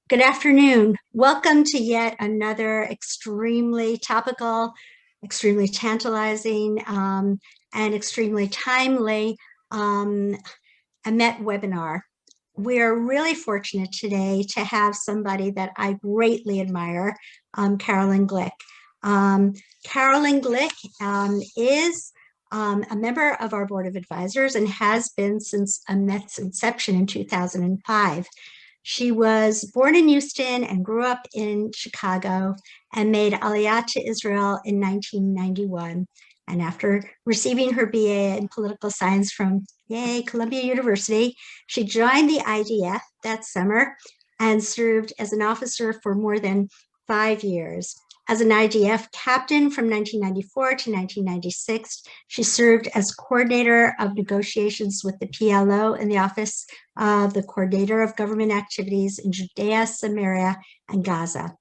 Good afternoon. Welcome to yet another extremely topical, extremely tantalizing, and extremely timely EMET webinar. We are really fortunate today to have somebody that I greatly admire, Carolyn Glick. Carolyn Glick is a member of our board of advisors and has been since EMET's inception in 2005. She was born in Houston and grew up in Chicago and made Aliyah to Israel in 1991. And after receiving her BA in political science from, Columbia University, she joined the IDF that summer and served as an officer for more than 5 years. As an IDF captain from 1994 to 1996, she served as coordinator of negotiations with the PLO in the Office of the Coordinator of Government Activities in Judea, Samaria, and Gaza.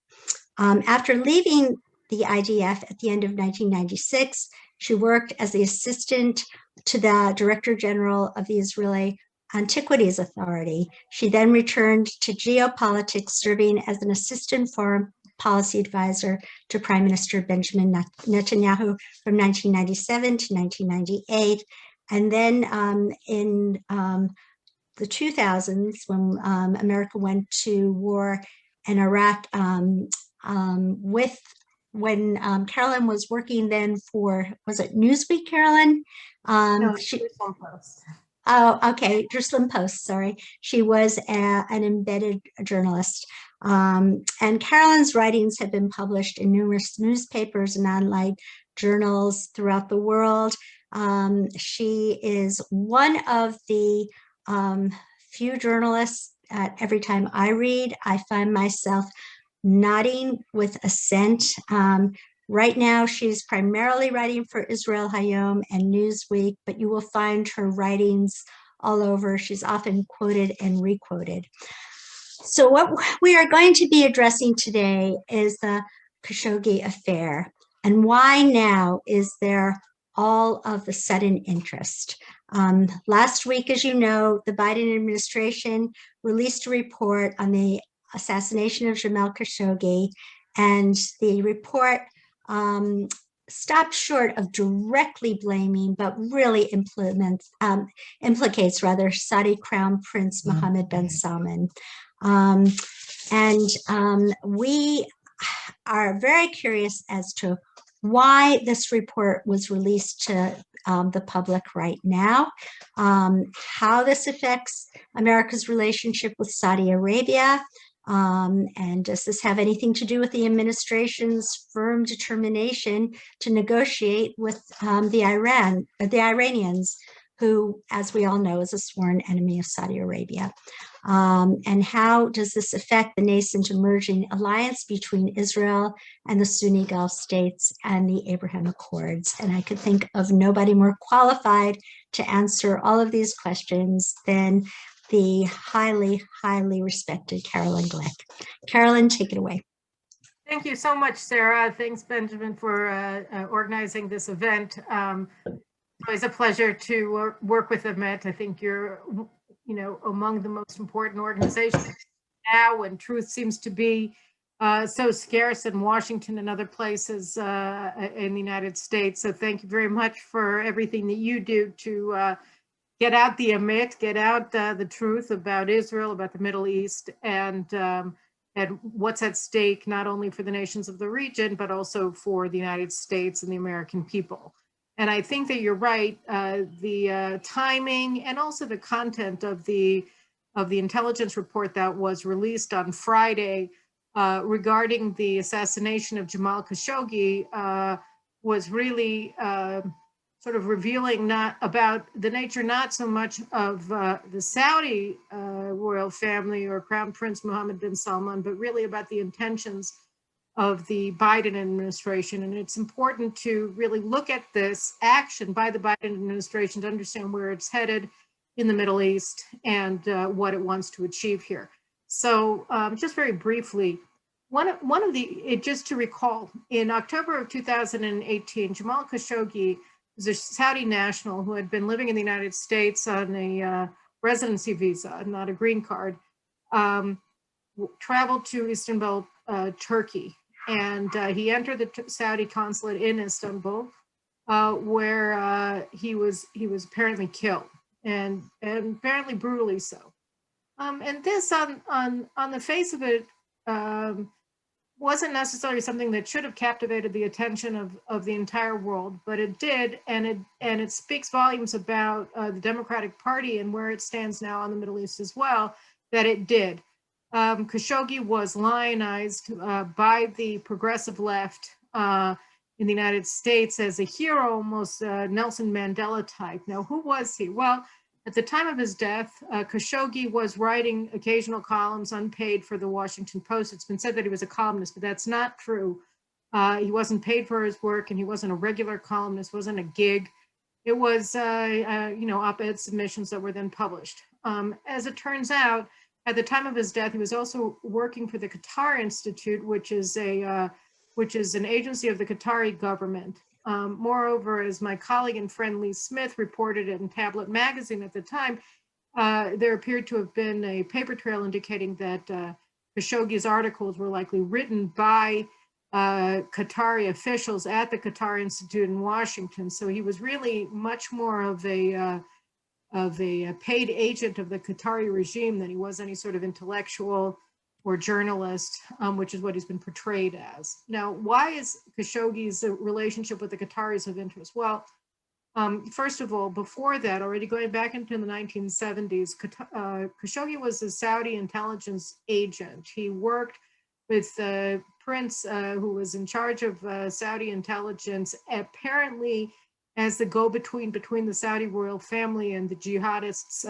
After leaving the IDF at the end of 1996, she worked as the assistant to the Director General of the Israeli Antiquities Authority. She then returned to geopolitics, serving as an assistant foreign policy advisor to Prime Minister Benjamin Netanyahu from 1997 to 1998. And then in the 2000s, when America went to war in Iraq, Carolyn was working then for, was it Newsweek, Carolyn? No, Jerusalem Post. Oh, okay, Jerusalem Post, sorry. She was an embedded journalist. And Carolyn's writings have been published in numerous newspapers and online journals throughout the world. She is one of the few journalists at every time I read, I find myself nodding with assent. Right now, she's primarily writing for Israel Hayom and Newsweek, but you will find her writings all over. She's often quoted and requoted. So what we are going to be addressing today is the Khashoggi Affair, and why now is there all of the sudden interest. Last week, as you know, the Biden administration released a report on the assassination of Jamal Khashoggi, and the report stopped short of directly blaming, but really implicates rather Saudi Crown Prince Mohammed bin Salman. We are very curious as to why this report was released to the public right now, how this affects America's relationship with Saudi Arabia, and does this have anything to do with the administration's firm determination to negotiate with the Iranians, who, as we all know, is a sworn enemy of Saudi Arabia? And how does this affect the nascent emerging alliance between Israel and the Sunni Gulf states and the Abraham Accords? And I could think of nobody more qualified to answer all of these questions than the highly, highly respected Carolyn Glick. Carolyn, take it away. Thank you so much, Sarah. Thanks, Benjamin, for organizing this event. It's always a pleasure to work with EMET. I think you're, among the most important organizations now, when truth seems to be so scarce in Washington and other places in the United States. So thank you very much for everything that you do to get out the EMET, get out the truth about Israel, about the Middle East, and what's at stake, not only for the nations of the region, but also for the United States and the American people. And I think that you're right, the timing and also the content of the intelligence report that was released on Friday regarding the assassination of Jamal Khashoggi was really sort of revealing not about the nature, not so much of the Saudi royal family or Crown Prince Mohammed bin Salman, but really about the intentions of the Biden administration. And it's important to really look at this action by the Biden administration to understand where it's headed in the Middle East and what it wants to achieve here. So just very briefly, just to recall, in October of 2018, Jamal Khashoggi was a Saudi national who had been living in the United States on a residency visa, not a green card. traveled to Istanbul, Turkey, and he entered the Saudi consulate in Istanbul, where he was apparently killed, and apparently brutally so. And this, on the face of it, wasn't necessarily something that should have captivated the attention of the entire world, but it did, and it speaks volumes about the Democratic Party and where it stands now in the Middle East as well, that it did. Khashoggi was lionized by the progressive left in the United States as a hero, almost Nelson Mandela type. Now, who was he? Well, at the time of his death, Khashoggi was writing occasional columns unpaid for the Washington Post. It's been said that he was a columnist, but that's not true. He wasn't paid for his work, and he wasn't a regular columnist, wasn't a gig. It was, op-ed submissions that were then published. As it turns out, at the time of his death, he was also working for the Qatar Institute, which is an agency of the Qatari government. Moreover, as my colleague and friend Lee Smith reported in Tablet magazine at the time, there appeared to have been a paper trail indicating that Khashoggi's articles were likely written by Qatari officials at the Qatar Institute in Washington. So he was really much more of a paid agent of the Qatari regime than he was any sort of intellectual or journalist, which is what he's been portrayed as. Now, why is Khashoggi's relationship with the Qataris of interest? Well, first of all, before that, already going back into the 1970s, Khashoggi was a Saudi intelligence agent. He worked with the prince who was in charge of Saudi intelligence, apparently as the go-between between the Saudi royal family and the jihadists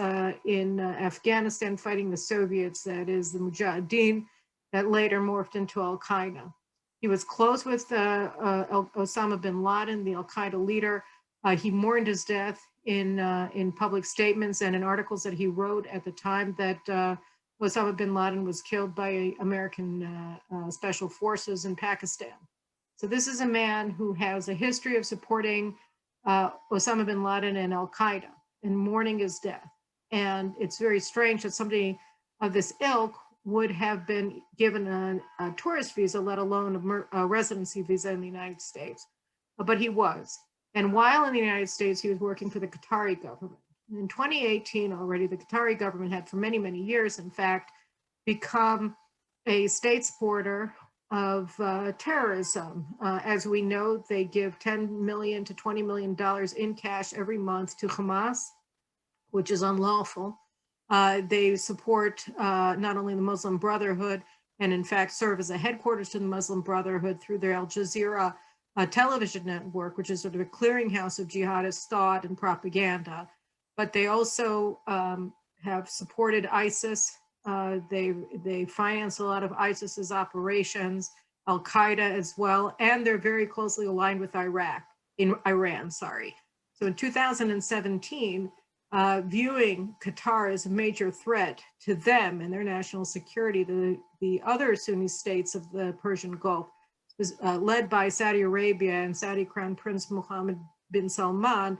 in Afghanistan fighting the Soviets, that is the Mujahideen, that later morphed into Al-Qaeda. He was close with Osama bin Laden, the Al-Qaeda leader. He mourned his death in public statements and in articles that he wrote at the time that Osama bin Laden was killed by American special forces in Pakistan. So this is a man who has a history of supporting Osama bin Laden and Al-Qaeda and mourning his death. And it's very strange that somebody of this ilk would have been given a tourist visa, let alone a residency visa in the United States. But he was. And while in the United States, he was working for the Qatari government. In 2018 already, the Qatari government had for many, many years, in fact, become a state supporter of terrorism. As we know, they give $10 million to $20 million in cash every month to Hamas, which is unlawful. They support not only the Muslim Brotherhood, and in fact serve as a headquarters to the Muslim Brotherhood through their Al Jazeera television network, which is sort of a clearinghouse of jihadist thought and propaganda. But they also have supported ISIS. They finance a lot of ISIS's operations, Al-Qaeda as well, and they're very closely aligned with Iran. So in 2017, viewing Qatar as a major threat to them and their national security, the other Sunni states of the Persian Gulf was led by Saudi Arabia and Saudi Crown Prince Mohammed bin Salman,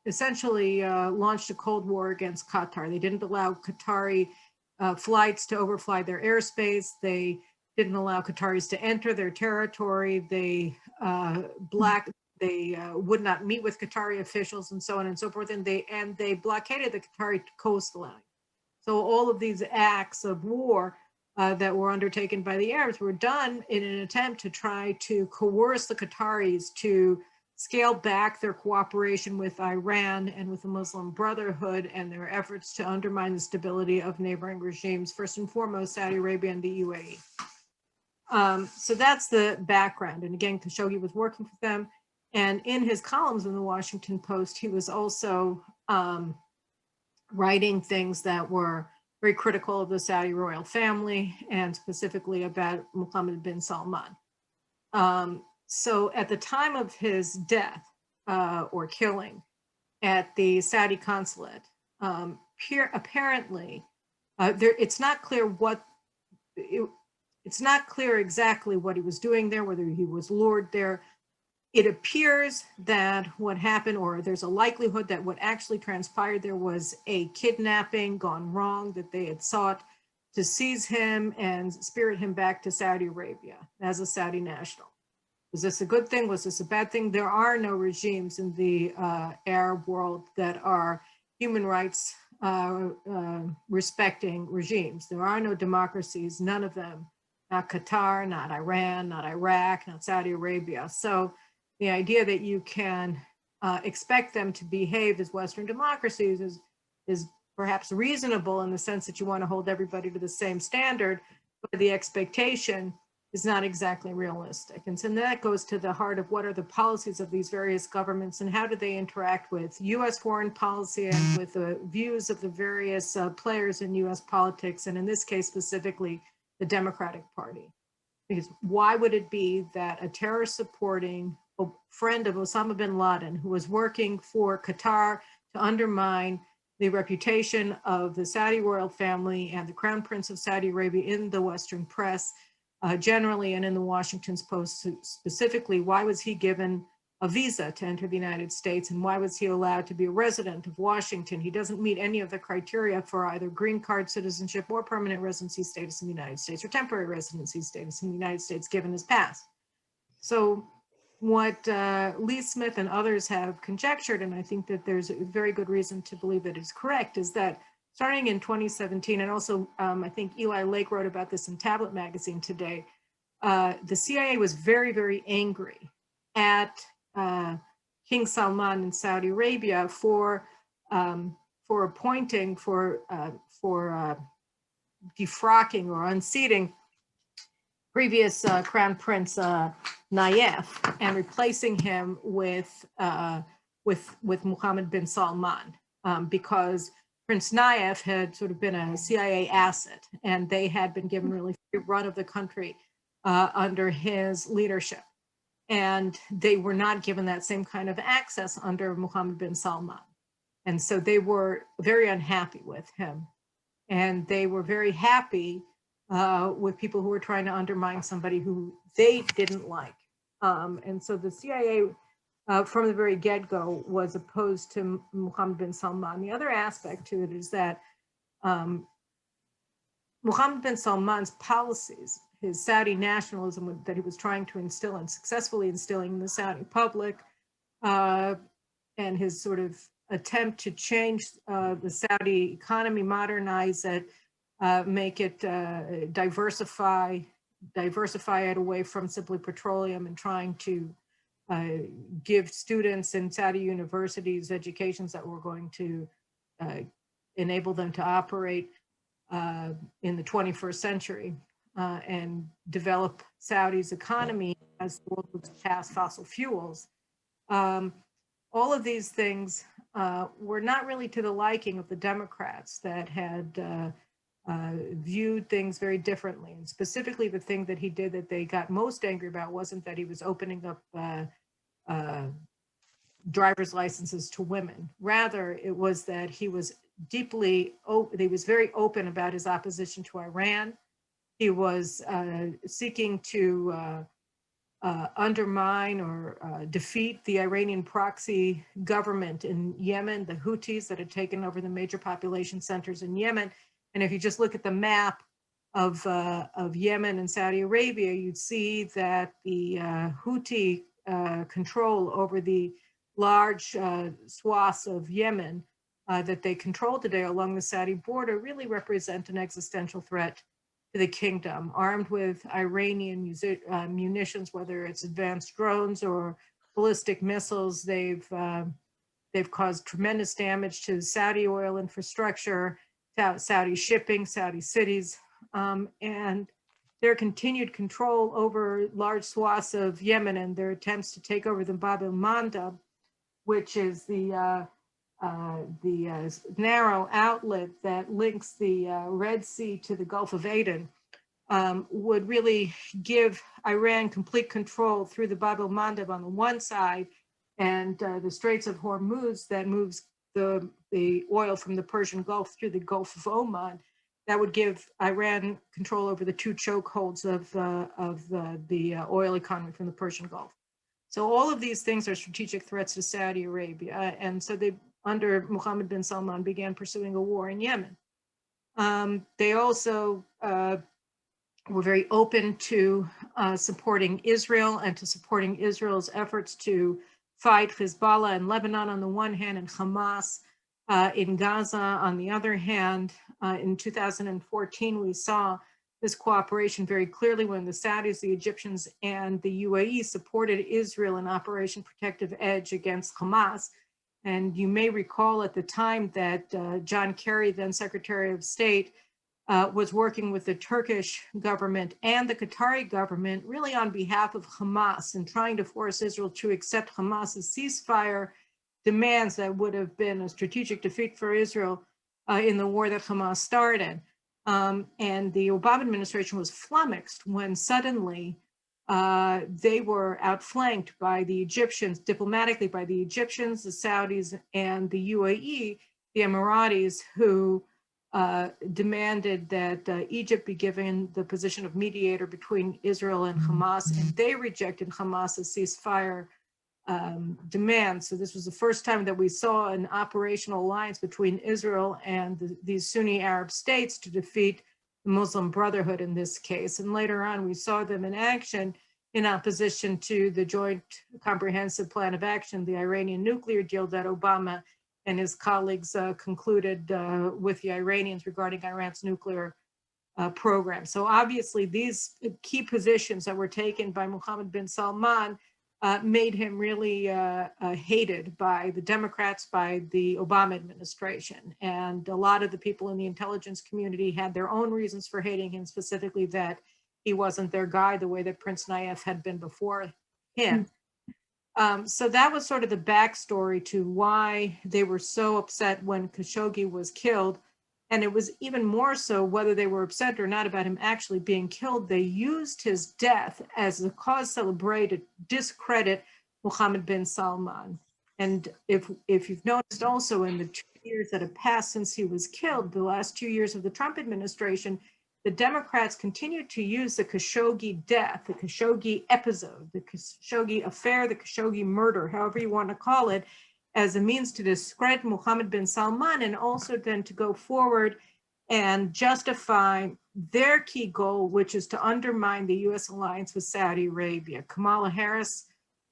essentially launched a Cold War against Qatar. They didn't allow Qatari flights to overfly their airspace. They didn't allow Qataris to enter their territory. They would not meet with Qatari officials and so on and so forth. And they blockaded the Qatari coastline. So all of these acts of war that were undertaken by the Arabs were done in an attempt to try to coerce the Qataris to scale back their cooperation with Iran and with the Muslim Brotherhood and their efforts to undermine the stability of neighboring regimes, first and foremost Saudi Arabia and the UAE. So that's the background. And again, Khashoggi was working for them. And in his columns in the Washington Post, he was also writing things that were very critical of the Saudi royal family and specifically about Mohammed bin Salman. So at the time of his death or killing at the Saudi consulate, apparently it's not clear it's not clear exactly what he was doing there, whether he was lured there. it appears that what happened, or there's a likelihood that what actually transpired there, was a kidnapping gone wrong, that they had sought to seize him and spirit him back to Saudi Arabia as a Saudi national. Was this a good thing? Was this a bad thing? There are no regimes in the Arab world that are human rights respecting regimes. There are no democracies, none of them. Not Qatar, not Iran, not Iraq, not Saudi Arabia. So the idea that you can expect them to behave as Western democracies is perhaps reasonable in the sense that you want to hold everybody to the same standard, but the expectation is not exactly realistic. And so that goes to the heart of what are the policies of these various governments and how do they interact with US foreign policy and with the views of the various players in US politics, and in this case specifically, the Democratic Party. Because why would it be that a terror-supporting friend of Osama bin Laden, who was working for Qatar to undermine the reputation of the Saudi royal family and the Crown Prince of Saudi Arabia in the Western press, generally, and in the Washington Post specifically, why was he given a visa to enter the United States, and why was he allowed to be a resident of Washington? He doesn't meet any of the criteria for either green card citizenship or permanent residency status in the United States, or temporary residency status in the United States given his past. So what Lee Smith and others have conjectured, and I think that there's a very good reason to believe that it's correct, is that starting in 2017, and also I think Eli Lake wrote about this in Tablet magazine today, the CIA was very, very angry at King Salman in Saudi Arabia for appointing, for defrocking or unseating previous Crown Prince Nayef and replacing him with Mohammed bin Salman, because Prince Nayef had sort of been a CIA asset, and they had been given really free run of the country under his leadership. And they were not given that same kind of access under Mohammed bin Salman. And so they were very unhappy with him. And they were very happy with people who were trying to undermine somebody who they didn't like. And so the CIA, from the very get-go, was opposed to Mohammed bin Salman. The other aspect to it is that Mohammed bin Salman's policies, his Saudi nationalism that he was trying to instill and successfully instilling in the Saudi public, and his sort of attempt to change the Saudi economy, modernize it, make it diversify it away from simply petroleum, and trying to give students in Saudi universities educations that were going to enable them to operate in the 21st century and develop Saudi's economy as the world moves past fossil fuels. All of these things were not really to the liking of the Democrats that had viewed things very differently. And specifically, the thing that he did that they got most angry about wasn't that he was opening up driver's licenses to women. Rather, it was that he was very open about his opposition to Iran. He was seeking to undermine or defeat the Iranian proxy government in Yemen, the Houthis that had taken over the major population centers in Yemen. And if you just look at the map of Yemen and Saudi Arabia, you'd see that the Houthi control over the large swaths of Yemen that they control today along the Saudi border really represent an existential threat to the kingdom, armed with Iranian munitions, whether it's advanced drones or ballistic missiles. They've caused tremendous damage to Saudi oil infrastructure, Saudi shipping, Saudi cities, and their continued control over large swaths of Yemen and their attempts to take over the Bab el-Mandeb, which is the narrow outlet that links the Red Sea to the Gulf of Aden, would really give Iran complete control through the Bab el-Mandeb on the one side, and the Straits of Hormuz that moves the oil from the Persian Gulf through the Gulf of Oman. That would give Iran control over the two chokeholds of the oil economy from the Persian Gulf. So all of these things are strategic threats to Saudi Arabia. And so they, under Mohammed bin Salman, began pursuing a war in Yemen. They also were very open to supporting Israel and to supporting Israel's efforts to fight Hezbollah in Lebanon on the one hand and Hamas in Gaza on the other hand. In 2014, we saw this cooperation very clearly when the Saudis, the Egyptians, and the UAE supported Israel in Operation Protective Edge against Hamas. And you may recall at the time that John Kerry, then Secretary of State, was working with the Turkish government and the Qatari government really on behalf of Hamas and trying to force Israel to accept Hamas's ceasefire demands that would have been a strategic defeat for Israel in the war that Hamas started. And the Obama administration was flummoxed when suddenly they were outflanked by the Egyptians, diplomatically by the Egyptians, the Saudis, and the UAE, the Emiratis, who demanded that Egypt be given the position of mediator between Israel and Hamas, and they rejected Hamas's ceasefire demands. So this was the first time that we saw an operational alliance between Israel and these Sunni Arab states to defeat the Muslim Brotherhood in this case. And later on, we saw them in action in opposition to the Joint Comprehensive Plan of Action, the Iranian nuclear deal that Obama and his colleagues concluded with the Iranians regarding Iran's nuclear program. So obviously these key positions that were taken by Mohammed bin Salman made him really hated by the Democrats, by the Obama administration. And a lot of the people in the intelligence community had their own reasons for hating him, specifically that he wasn't their guy the way that Prince Nayef had been before him. So that was sort of the backstory to why they were so upset when Khashoggi was killed. And it was even more so whether they were upset or not about him actually being killed. They used his death as a cause célèbre to discredit Mohammed bin Salman. And if you've noticed also in the 2 years that have passed since he was killed, the last 2 years of the Trump administration, the Democrats continued to use the Khashoggi death, the Khashoggi episode, the Khashoggi Affair, the Khashoggi murder, however you want to call it, as a means to discredit Mohammed bin Salman and also then to go forward and justify their key goal, which is to undermine the U.S. alliance with Saudi Arabia. Kamala Harris,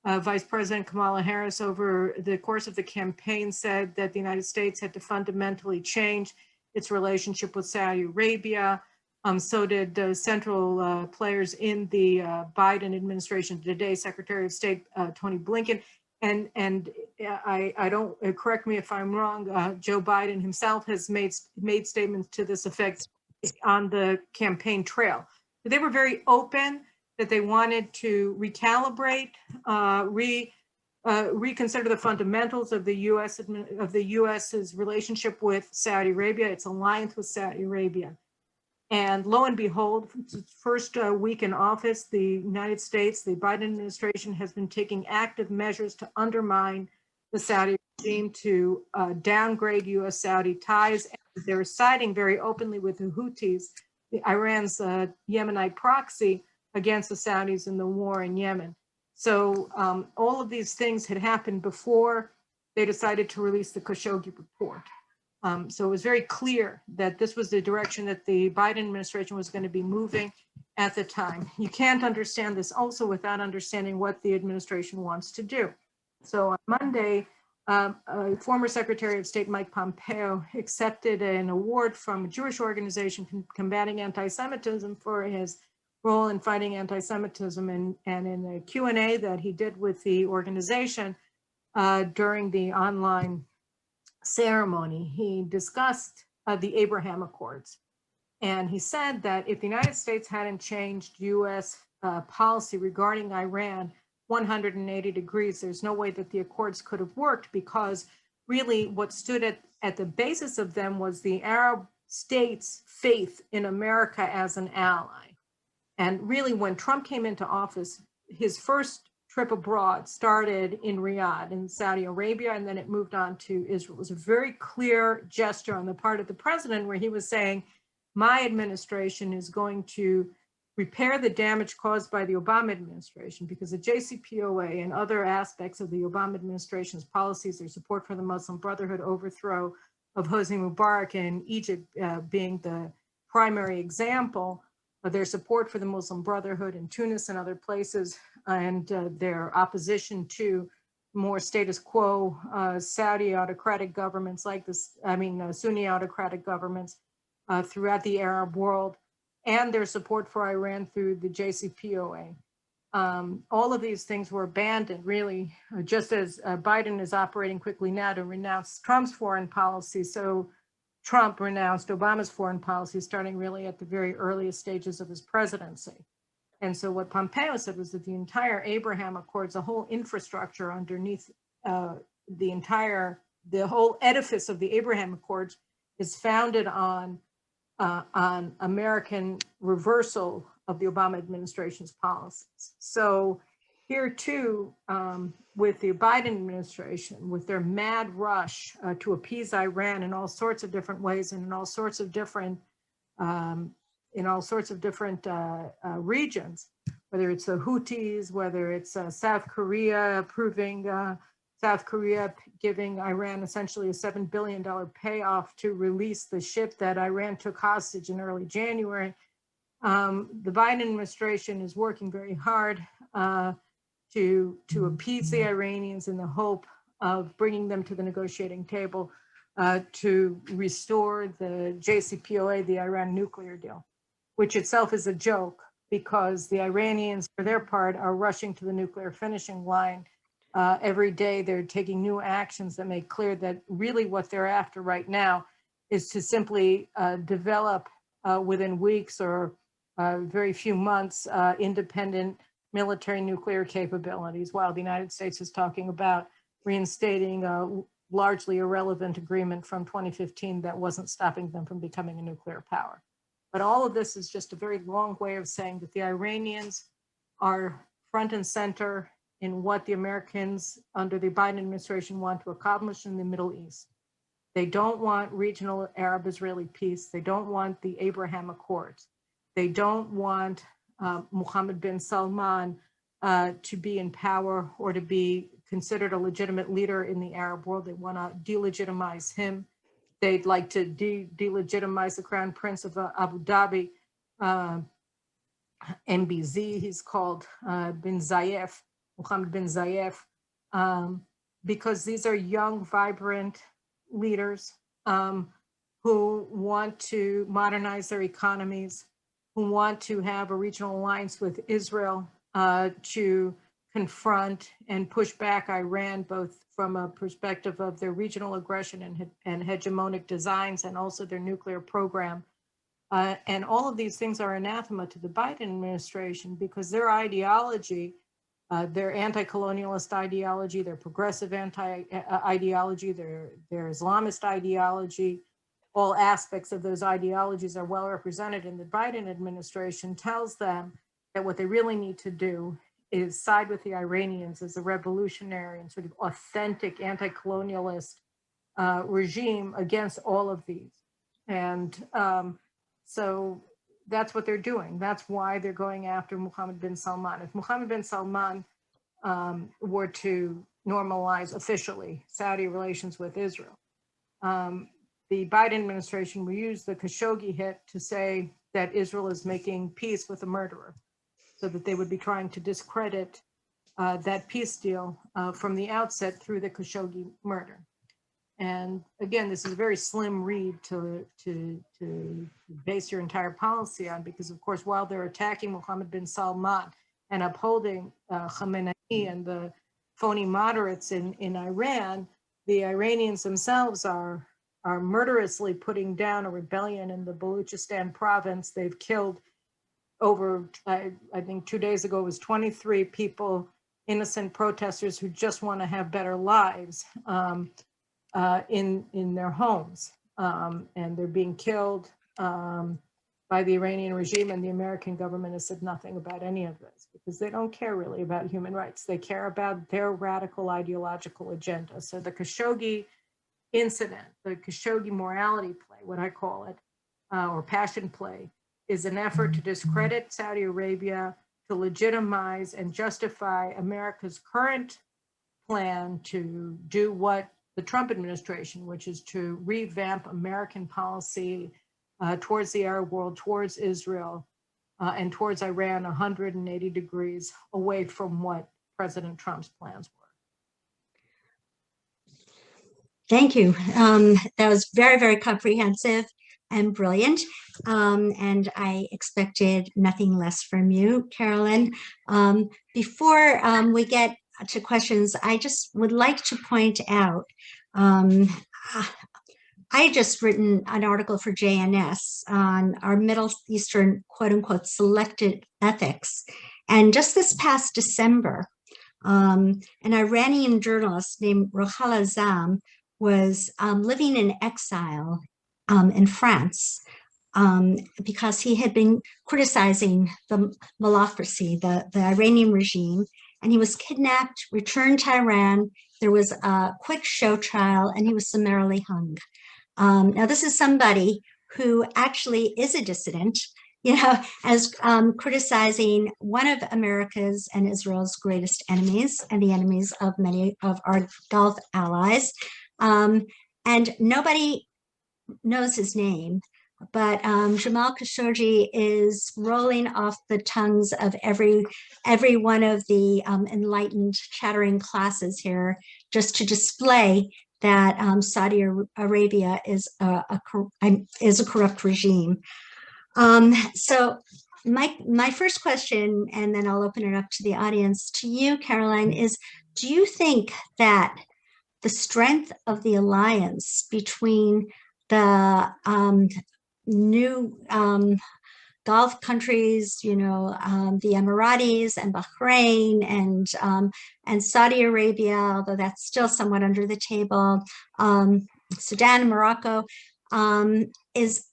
Vice President Kamala Harris, over the course of the campaign said that the United States had to fundamentally change its relationship with Saudi Arabia. So did central players in the Biden administration today, Secretary of State Tony Blinken. And I don't, correct me if I'm wrong, Joe Biden himself has made statements to this effect on the campaign trail. They were very open that they wanted to recalibrate, reconsider the fundamentals of the U.S.'s relationship with Saudi Arabia, its alliance with Saudi Arabia. And lo and behold, first week in office, the United States, the Biden administration has been taking active measures to undermine the Saudi regime, to downgrade U.S.-Saudi ties. And they're siding very openly with the Houthis, Iran's Yemenite proxy, against the Saudis in the war in Yemen. So all of these things had happened before they decided to release the Khashoggi report. So it was very clear that this was the direction that the Biden administration was going to be moving at the time. You can't understand this also without understanding what the administration wants to do. So on Monday, former Secretary of State Mike Pompeo accepted an award from a Jewish organization combating anti-Semitism for his role in fighting anti-Semitism. And in a Q&A that he did with the organization during the online ceremony, he discussed the Abraham Accords. And he said that if the United States hadn't changed U.S. Policy regarding Iran 180 degrees, there's no way that the Accords could have worked, because really what stood at the basis of them was the Arab states' faith in America as an ally. And really when Trump came into office, his first trip abroad started in Riyadh in Saudi Arabia, and then it moved on to Israel. It was a very clear gesture on the part of the president where he was saying, my administration is going to repair the damage caused by the Obama administration, because the JCPOA and other aspects of the Obama administration's policies, their support for the Muslim Brotherhood, overthrow of Hosni Mubarak in Egypt being the primary example, of their support for the Muslim Brotherhood in Tunis and other places, and their opposition to more status quo Saudi autocratic governments like this, Sunni autocratic governments throughout the Arab world, and their support for Iran through the JCPOA. All of these things were abandoned, really, just as Biden is operating quickly now to renounce Trump's foreign policy. So Trump renounced Obama's foreign policy, starting really at the very earliest stages of his presidency. And so what Pompeo said was that the entire Abraham Accords, the whole infrastructure underneath the whole edifice of the Abraham Accords is founded on American reversal of the Obama administration's policies. So here too, with the Biden administration, with their mad rush to appease Iran in all sorts of different ways and in all sorts of different regions, whether it's the Houthis, whether it's South Korea South Korea giving Iran essentially a $7 billion payoff to release the ship that Iran took hostage in early January. The Biden administration is working very hard to appease the Iranians in the hope of bringing them to the negotiating table to restore the JCPOA, the Iran nuclear deal, which itself is a joke because the Iranians, for their part, are rushing to the nuclear finishing line. Every day they're taking new actions that make clear that really what they're after right now is to simply develop within weeks or very few months independent military nuclear capabilities, while the United States is talking about reinstating a largely irrelevant agreement from 2015 that wasn't stopping them from becoming a nuclear power. But all of this is just a very long way of saying that the Iranians are front and center in what the Americans under the Biden administration want to accomplish in the Middle East. They don't want regional Arab-Israeli peace. They don't want the Abraham Accords. They don't want Mohammed bin Salman to be in power or to be considered a legitimate leader in the Arab world. They want to delegitimize him. They'd like to delegitimize the Crown Prince of Abu Dhabi, MBZ, he's called, bin Zayed, Mohammed bin Zayed, because these are young, vibrant leaders who want to modernize their economies, who want to have a regional alliance with Israel to confront and push back Iran, both from a perspective of their regional aggression and hegemonic designs, and also their nuclear program. And all of these things are anathema to the Biden administration because their ideology, their anti-colonialist ideology, their progressive ideology, their Islamist ideology, all aspects of those ideologies are well represented in the Biden administration, tells them that what they really need to do is side with the Iranians as a revolutionary and sort of authentic anti-colonialist regime against all of these. And so that's what they're doing. That's why they're going after Mohammed bin Salman. If Mohammed bin Salman were to normalize officially Saudi relations with Israel, the Biden administration will use the Khashoggi hit to say that Israel is making peace with a murderer, so that they would be trying to discredit that peace deal from the outset through the Khashoggi murder. And again, this is a very slim read to base your entire policy on, because of course, while they're attacking Mohammed bin Salman and upholding Khamenei and the phony moderates in Iran, the Iranians themselves are murderously putting down a rebellion in the Baluchistan province. They've killed over, I think 2 days ago, it was 23 people, innocent protesters who just want to have better lives in their homes. And they're being killed by the Iranian regime, and the American government has said nothing about any of this because they don't care really about human rights. They care about their radical ideological agenda. So the Khashoggi incident, the Khashoggi morality play, what I call it, or passion play, is an effort to discredit Saudi Arabia, to legitimize and justify America's current plan to do what the Trump administration, which is to revamp American policy towards the Arab world, towards Israel, and towards Iran 180 degrees away from what President Trump's plans were. Thank you. That was very, very comprehensive and brilliant. And I expected nothing less from you, Carolyn. Before we get to questions, I just would like to point out, I just written an article for JNS on our Middle Eastern, quote unquote, selected ethics. And just this past December, an Iranian journalist named Rohala Zam was living in exile in France because he had been criticizing the mullahocracy, the Iranian regime, and he was kidnapped, returned to Iran. There was a quick show trial, and he was summarily hung. Now, this is somebody who actually is a dissident, as criticizing one of America's and Israel's greatest enemies and the enemies of many of our Gulf allies. And nobody knows his name, but Jamal Khashoggi is rolling off the tongues of every one of the enlightened chattering classes here, just to display that Saudi Arabia is a corrupt regime. So my first question, and then I'll open it up to the audience, to you, Caroline, is: do you think that the strength of the alliance between the new Gulf countries, the Emiratis and Bahrain and Saudi Arabia, although that's still somewhat under the table, Sudan and Morocco, is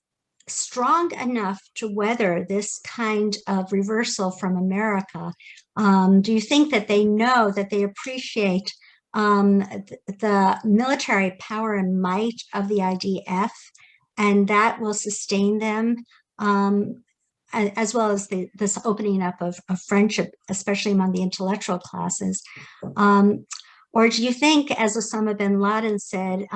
strong enough to weather this kind of reversal from America? Do you think that they know, that they appreciate the military power and might of the IDF, and that will sustain them, as well as this opening up of friendship, especially among the intellectual classes? Or do you think, as Osama bin Laden said,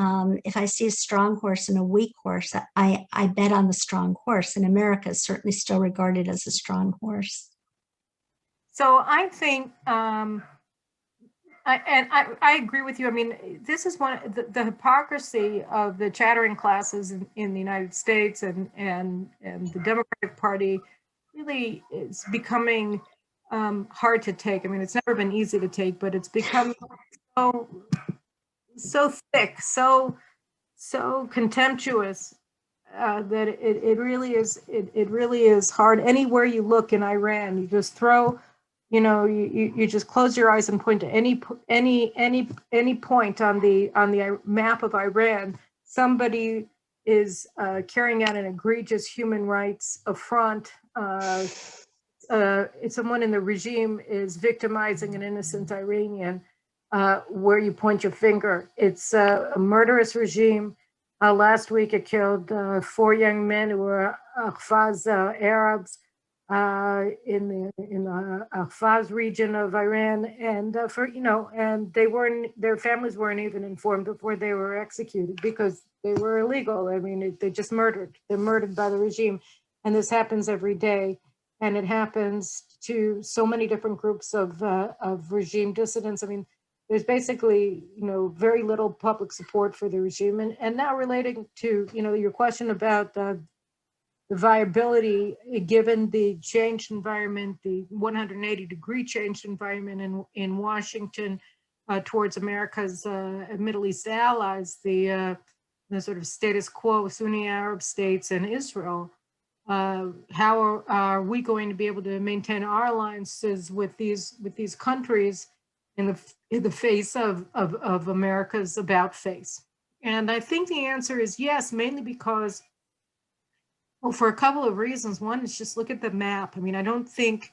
if I see a strong horse and a weak horse, I bet on the strong horse, and America is certainly still regarded as a strong horse? So I think, I agree with you. I mean, this is the hypocrisy of the chattering classes in the United States and the Democratic Party really is becoming hard to take. I mean, it's never been easy to take, but it's become so thick, so contemptuous that it really is hard. Anywhere you look in Iran, you just throw. You just close your eyes and point to any point on the map of Iran. Somebody is carrying out an egregious human rights affront. Someone in the regime is victimizing an innocent Iranian. Where you point your finger, it's a murderous regime. Last week, it killed 4 young men who were Ahvaz Arabs. In the Ahvaz region of Iran, and and their families weren't even informed before they were executed because they were illegal. I mean, they're murdered by the regime, and this happens every day, and it happens to so many different groups of regime dissidents. I mean, there's basically very little public support for the regime, and now relating to your question about the viability, given the changed environment, the 180-degree changed environment in Washington towards America's Middle East allies, the sort of status quo, Sunni Arab states and Israel. How are we going to be able to maintain our alliances with these countries in the face of America's about face? And I think the answer is yes, mainly because, well, for a couple of reasons. One is just look at the map. I mean, I don't think,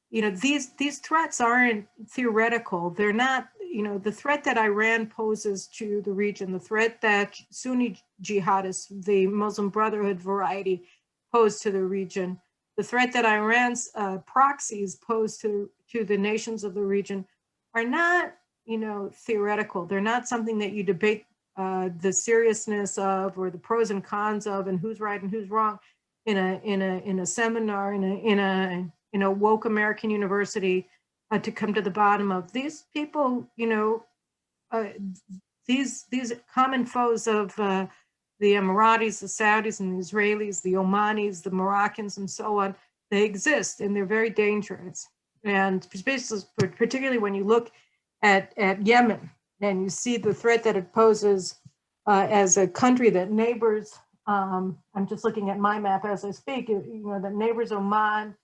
these threats aren't theoretical. They're not, the threat that Iran poses to the region, the threat that Sunni jihadists, the Muslim Brotherhood variety, pose to the region, the threat that Iran's proxies pose to the nations of the region are not, theoretical. They're not something that you debate the seriousness of, or the pros and cons of, and who's right and who's wrong in a seminar in a woke American university to come to the bottom of. These people, these common foes of the Emiratis, the Saudis, and the Israelis, the Omanis, the Moroccans, and so on, they exist, and they're very dangerous. And particularly when you look at Yemen, and you see the threat that it poses as a country that neighbors, I'm just looking at my map as I speak, that neighbors Oman,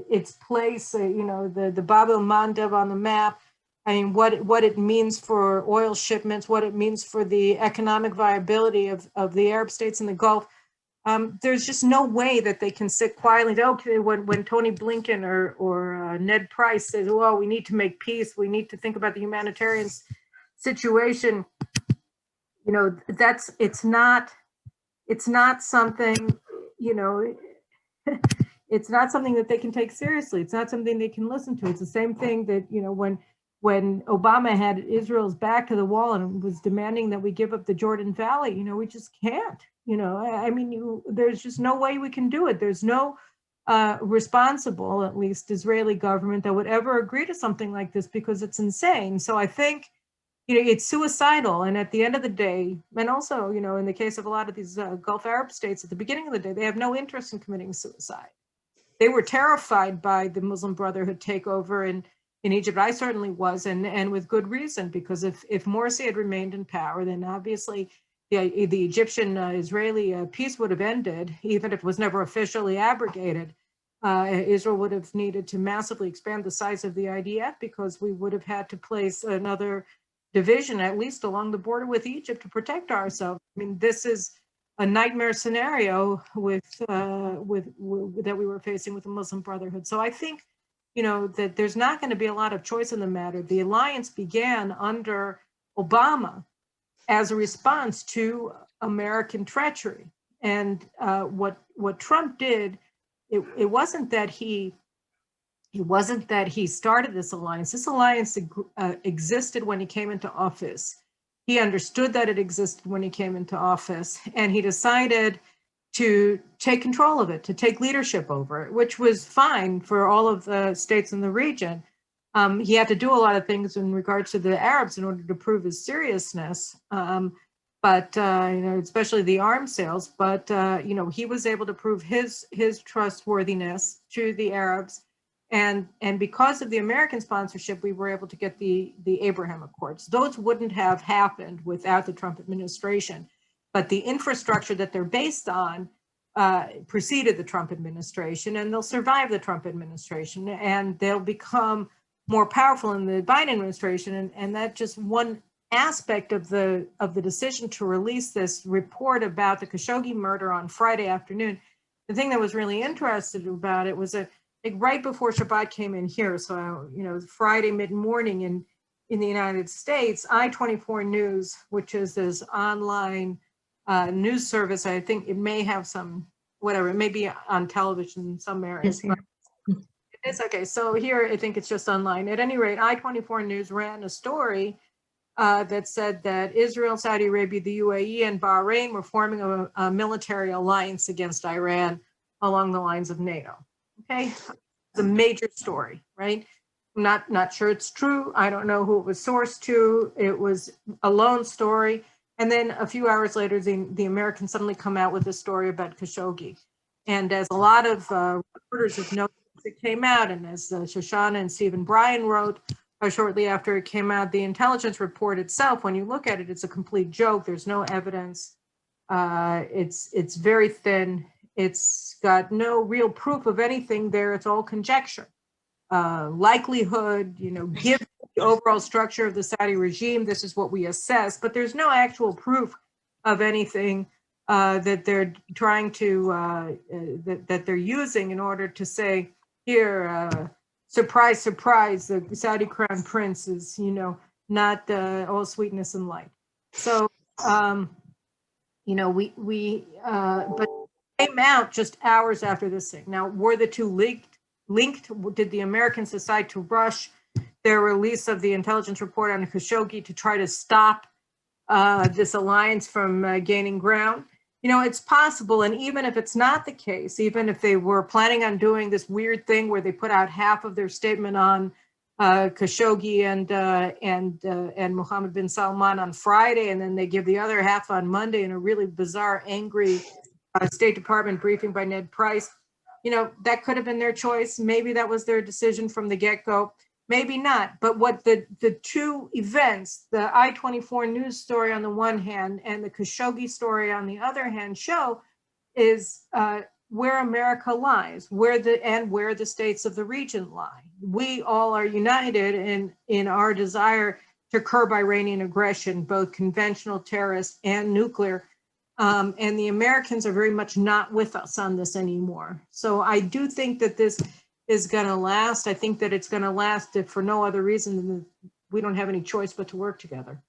its place, the Bab el Mandeb on the map. I mean, what it means for oil shipments, what it means for the economic viability of the Arab states in the Gulf. There's just no way that they can sit quietly. Okay, when Tony Blinken or Ned Price says, "Well, we need to make peace. We need to think about the humanitarian situation." It's not something. It's not something that they can take seriously. It's not something they can listen to. It's the same thing that when Obama had Israel's back to the wall and was demanding that we give up the Jordan Valley, we just can't. There's just no way we can do it. There's no responsible, at least Israeli government, that would ever agree to something like this, because it's insane. So I think, it's suicidal. And at the end of the day, and also, in the case of a lot of these Gulf Arab states, at the beginning of the day, they have no interest in committing suicide. They were terrified by the Muslim Brotherhood takeover in Egypt. I certainly was, and with good reason, because if Morsi had remained in power, then obviously the Egyptian-Israeli peace would have ended, even if it was never officially abrogated. Israel would have needed to massively expand the size of the IDF, because we would have had to place another division, at least along the border with Egypt, to protect ourselves. I mean, this is a nightmare scenario that we were facing with the Muslim Brotherhood. So I think, that there's not going to be a lot of choice in the matter. The alliance began under Obama as a response to American treachery. And what Trump did, it wasn't that he started this alliance. This alliance existed when he came into office. He understood that it existed when he came into office, and he decided to take control of it, to take leadership over it, which was fine for all of the states in the region. He had to do a lot of things in regards to the Arabs in order to prove his seriousness, but especially the arms sales. But he was able to prove his trustworthiness to the Arabs. And because of the American sponsorship, we were able to get the Abraham Accords. Those wouldn't have happened without the Trump administration. But the infrastructure that they're based on preceded the Trump administration, and they'll survive the Trump administration, and they'll become more powerful in the Biden administration. And that's just one aspect of the decision to release this report about the Khashoggi murder on Friday afternoon. The thing that was really interesting about it was right before Shabbat came in here, so Friday mid-morning in the United States, I-24 News, which is this online news service. I think it may have some, whatever, it may be on television in some areas. But it's okay. So here, I think it's just online. At any rate, I-24 News ran a story that said that Israel, Saudi Arabia, the UAE, and Bahrain were forming a military alliance against Iran along the lines of NATO. Okay, it's a major story, right? I'm not sure it's true. I don't know who it was sourced to. It was a lone story. And then a few hours later, the Americans suddenly come out with a story about Khashoggi. And as a lot of reporters have noticed, it came out, and as Shoshana and Stephen Bryan wrote shortly after it came out, the intelligence report itself, when you look at it, it's a complete joke. There's no evidence. It's very thin. It's got no real proof of anything there. It's all conjecture. Likelihood, given the overall structure of the Saudi regime, this is what we assess, but there's no actual proof of anything that they're trying to, that they're using in order to say, here, surprise, surprise, the Saudi crown prince is, not all sweetness and light. So but it came out just hours after this thing. Now, were the two linked? Did the Americans decide to rush their release of the intelligence report on Khashoggi to try to stop this alliance from gaining ground? It's possible. And even if it's not the case, even if they were planning on doing this weird thing where they put out half of their statement on Khashoggi and Mohammed bin Salman on Friday, and then they give the other half on Monday in a really bizarre, angry State Department briefing by Ned Price, that could have been their choice. Maybe that was their decision from the get-go. Maybe not. But what the two events, the I-24 news story on the one hand and the Khashoggi story on the other hand, show is where America lies, where the states of the region lie. We all are united in our desire to curb Iranian aggression, both conventional, terrorist, and nuclear. And the Americans are very much not with us on this anymore. So I do think that this is going to last. I think that it's going to last if for no other reason than we don't have any choice but to work together.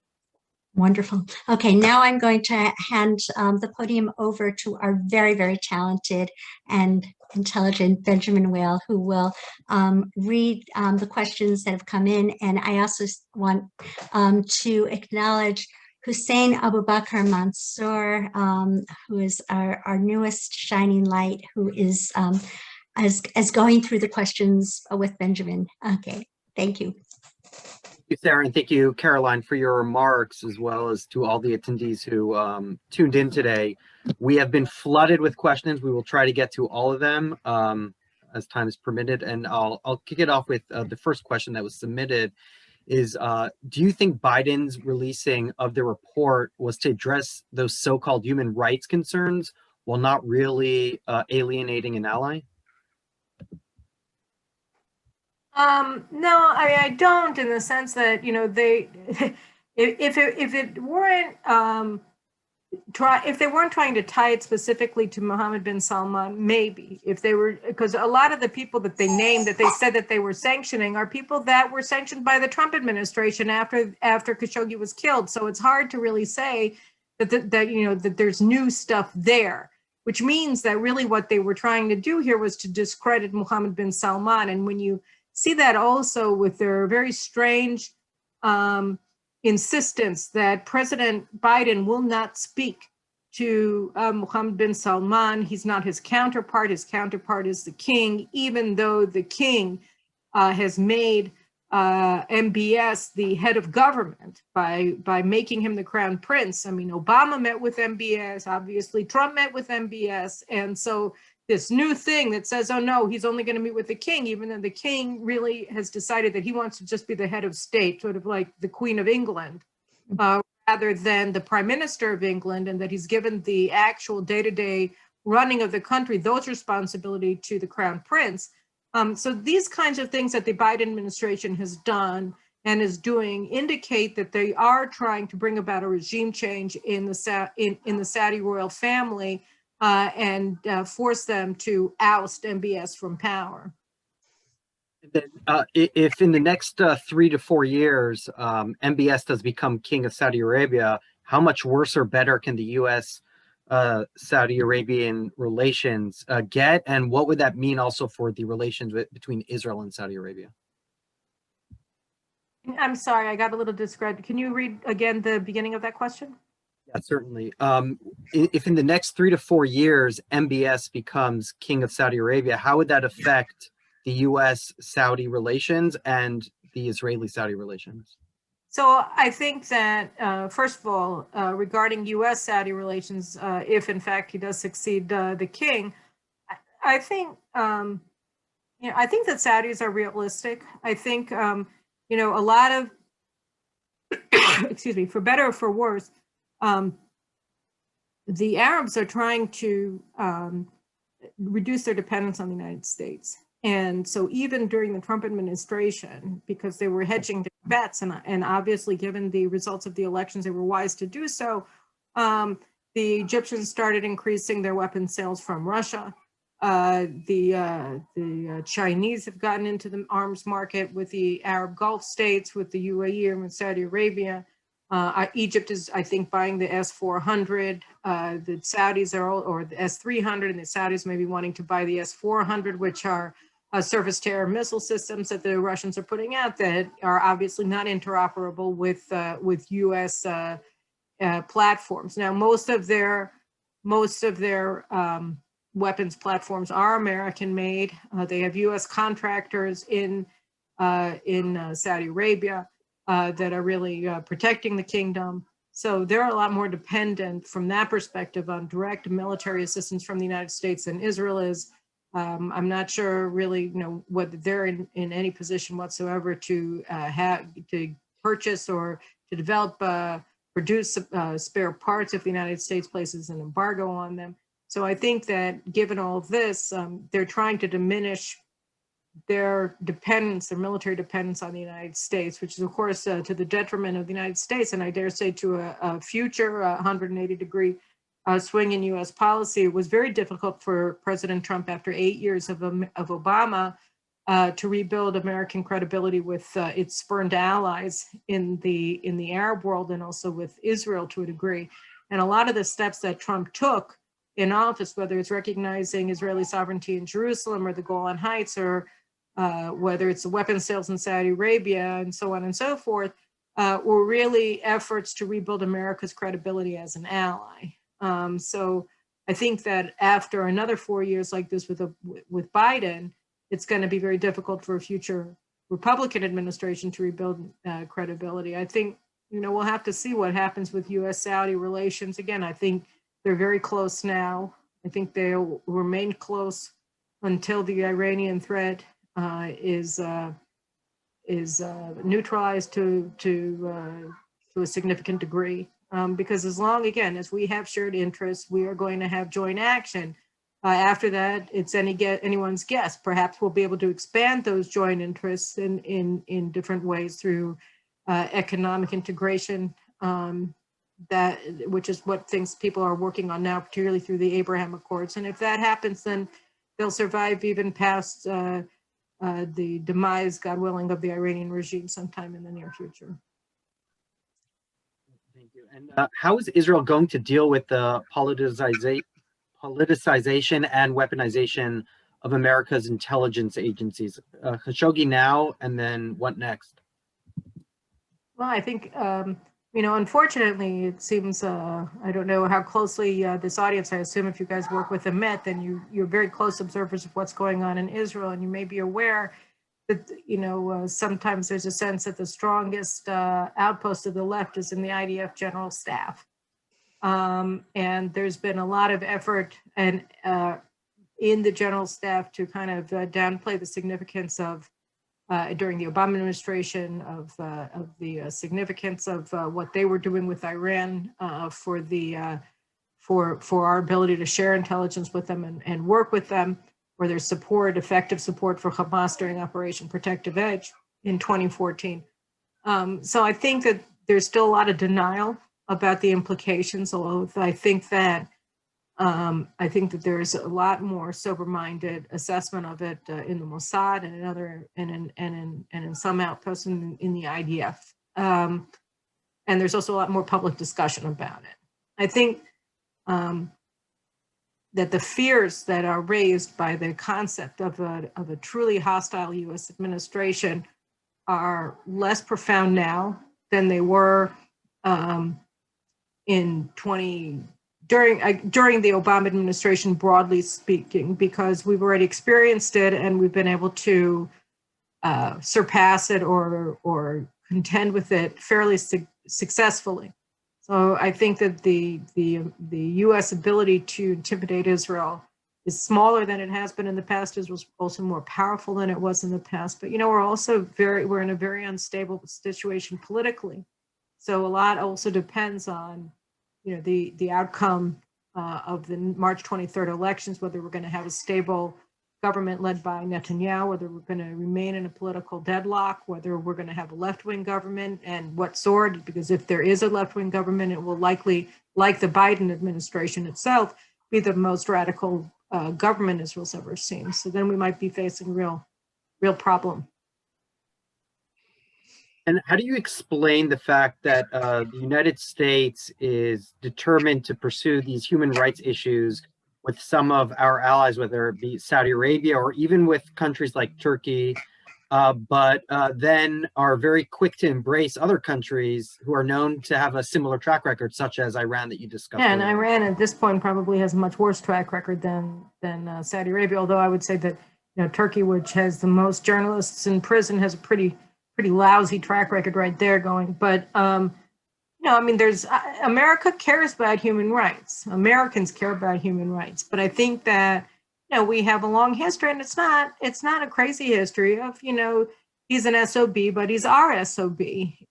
Wonderful. Okay, now I'm going to hand the podium over to our very, very talented and intelligent Benjamin Whale, who will read the questions that have come in. And I also want to acknowledge Hussein Abubakar Mansour, who is our newest shining light, who is as going through the questions with Benjamin. Okay, thank you. Thank you, Sarah, and thank you, Caroline, for your remarks, as well as to all the attendees who tuned in today. We have been flooded with questions. We will try to get to all of them as time is permitted, and I'll kick it off with the first question that was submitted. Is do you think Biden's releasing of the report was to address those so-called human rights concerns while not really alienating an ally? No, I don't, in the sense that, they, if it weren't, if they weren't trying to tie it specifically to Mohammed bin Salman, maybe. If they were, because a lot of the people that they named that they said that they were sanctioning are people that were sanctioned by the Trump administration after Khashoggi was killed. So it's hard to really say that there's new stuff there, which means that really what they were trying to do here was to discredit Mohammed bin Salman. And when you see that also with their very strange insistence that President Biden will not speak to Mohammed bin Salman. He's not his counterpart. His counterpart is the king, even though the king has made MBS the head of government by making him the crown prince. I mean, Obama met with MBS, obviously Trump met with MBS. And so this new thing that says, oh no, he's only going to meet with the king, even though the king really has decided that he wants to just be the head of state, sort of like the Queen of England, rather than the Prime Minister of England, and that he's given the actual day-to-day running of the country, those responsibility to the crown prince. So these kinds of things that the Biden administration has done and is doing indicate that they are trying to bring about a regime change in the Saudi royal family, and force them to oust MBS from power. If in the next 3 to 4 years, MBS does become king of Saudi Arabia, how much worse or better can the U.S. Saudi Arabian relations get? And what would that mean also for the relations between Israel and Saudi Arabia? I'm sorry, I got a little discredited. Can you read again the beginning of that question? Yeah, certainly. If in the next 3 to 4 years, MBS becomes king of Saudi Arabia, how would that affect the U.S.-Saudi relations and the Israeli-Saudi relations? So I think that, first of all, regarding U.S.-Saudi relations, if in fact he does succeed the king, I think, I think that Saudis are realistic. I think, a lot of, excuse me, for better or for worse, the Arabs are trying to reduce their dependence on the United States. And so even during the Trump administration, because they were hedging their bets, and obviously given the results of the elections, they were wise to do so, the Egyptians started increasing their weapons sales from Russia. The Chinese have gotten into the arms market with the Arab Gulf states, with the UAE and with Saudi Arabia. Egypt is, I think, buying the S-400. The Saudis are, or the S-300, and the Saudis may be wanting to buy the S-400, which are surface to air missile systems that the Russians are putting out that are obviously not interoperable with U.S. Platforms. Now, most of their weapons platforms are American made. They have U.S. contractors in Saudi Arabia that are really protecting the kingdom. So they're a lot more dependent from that perspective on direct military assistance from the United States than Israel is. I'm not sure really, whether they're in any position whatsoever to purchase or to develop, produce spare parts if the United States places an embargo on them. So I think that given all of this, they're trying to diminish their dependence, their military dependence on the United States, which is of course to the detriment of the United States, and I dare say to a future 180-degree swing in U.S. policy. It was very difficult for President Trump after 8 years of Obama to rebuild American credibility with its spurned allies in the Arab world and also with Israel to a degree. And a lot of the steps that Trump took in office, whether it's recognizing Israeli sovereignty in Jerusalem or the Golan Heights, or whether it's the weapons sales in Saudi Arabia and so on and so forth, were really efforts to rebuild America's credibility as an ally. So I think that after another 4 years like this with Biden, it's going to be very difficult for a future Republican administration to rebuild credibility. I think, we'll have to see what happens with U.S.-Saudi relations. Again, I think they're very close now. I think they'll remain close until the Iranian threat is neutralized to a significant degree. Because as long, again, as we have shared interests, we are going to have joint action. After that, it's anyone's guess. Perhaps we'll be able to expand those joint interests in different ways through economic integration, which is what things people are working on now, particularly through the Abraham Accords. And if that happens, then they'll survive even past the demise, God willing, of the Iranian regime sometime in the near future. Thank you. And how is Israel going to deal with the politicization and weaponization of America's intelligence agencies? Khashoggi now, and then what next? Well, I think, unfortunately, it seems, I don't know how closely this audience, I assume if you guys work with EMET, then you're very close observers of what's going on in Israel, and you may be aware that, sometimes there's a sense that the strongest outpost of the left is in the IDF General Staff. And there's been a lot of effort and in the General Staff to kind of downplay the significance of, during the Obama administration, of the significance of what they were doing with Iran for our ability to share intelligence with them and work with them, or their support, effective support for Hamas during Operation Protective Edge in 2014. So I think that there's still a lot of denial about the implications, although I think that there's a lot more sober-minded assessment of it in the Mossad and in some outposts in the IDF. And there's also a lot more public discussion about it. I think that the fears that are raised by the concept of a truly hostile U.S. administration are less profound now than they were during the Obama administration, broadly speaking, because we've already experienced it and we've been able to surpass it or contend with it fairly successfully. So I think that the U.S. ability to intimidate Israel is smaller than it has been in the past. Israel's also more powerful than it was in the past. But we're in a very unstable situation politically. So a lot also depends on the outcome of the March 23rd elections, whether we're going to have a stable government led by Netanyahu, whether we're going to remain in a political deadlock, whether we're going to have a left-wing government, and what sort, because if there is a left-wing government, it will likely, like the Biden administration itself, be the most radical government Israel's ever seen. So then we might be facing real problem. And how do you explain the fact that the United States is determined to pursue these human rights issues with some of our allies, whether it be Saudi Arabia or even with countries like Turkey, but then are very quick to embrace other countries who are known to have a similar track record, such as Iran that you discussed? Yeah, and earlier? Iran at this point probably has a much worse track record than Saudi Arabia. Although I would say that Turkey, which has the most journalists in prison, has a pretty lousy track record right there going. But I mean, there's America cares about human rights. Americans care about human rights. But I think that we have a long history, and it's not a crazy history of he's an SOB, but he's our SOB,